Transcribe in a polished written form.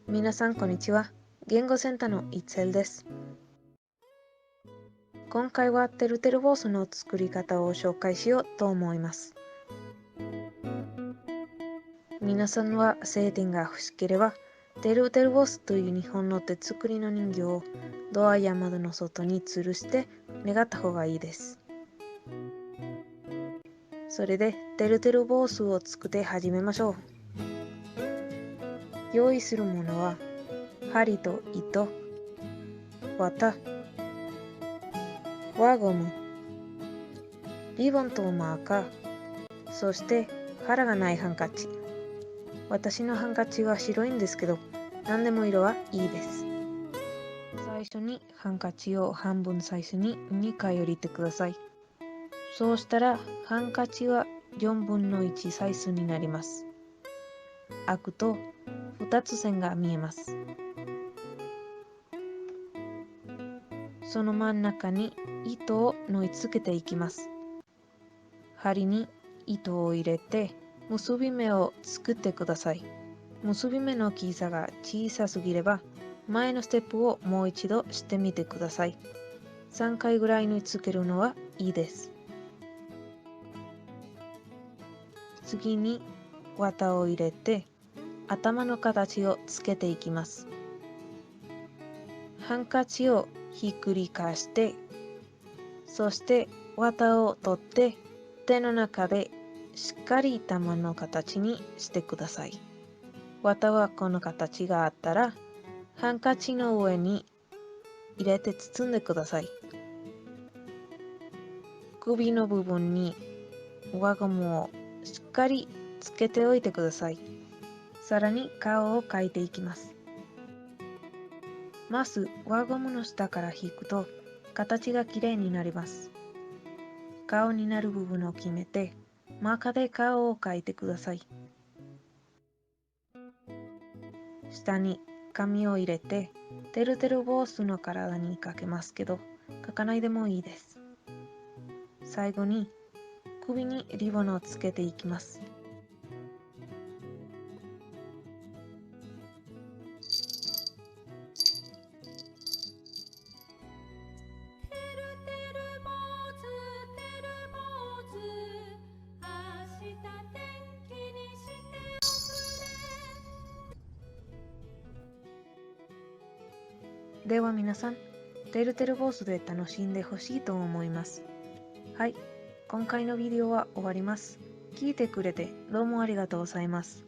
皆さんこんにちは。言語センターのイッツェルです。今回はてるてる坊主の作り方を紹介しようと思います。皆さんは晴天が欲しければ、てるてる坊主という日本の手作りの人形をドアや窓の外に吊るして願った方がいいです。それでてるてる坊主を作って始めましょう。用意するものは針と糸、綿、輪ゴム、リボンとマーカー、そして腹がないハンカチ。私のハンカチは白いんですけど、何でも色はいいです。最初にハンカチを半分サイズに2回折りてください。そうしたらハンカチは4分の1サイズになります。開くと2つ線が見えます。その真ん中に糸を縫い付けていきます。針に糸を入れて結び目を作ってください。結び目の大きさが小さすぎれば前のステップをもう一度してみてください。3回ぐらい縫い付けるのはいいです。次に綿を入れて頭の形をつけていきます。ハンカチをひっくり返して、そして綿を取って手の中でしっかり玉の形にしてください。綿はこの形があったらハンカチの上に入れて包んでください。首の部分に輪ゴムをしっかりつけておいてください。さらに顔を描いていきます。まず輪ゴムの下から引くと形がきれいになります。顔になる部分を決めてマーカーで顔を描いてください。下に紙を入れててるてる坊主の体にかけますけど、描かないでもいいです。最後に首にリボンをつけていきます。では皆さん、てるてる坊主で楽しんでほしいと思います。はい、今回のビデオは終わります。聞いてくれてどうもありがとうございます。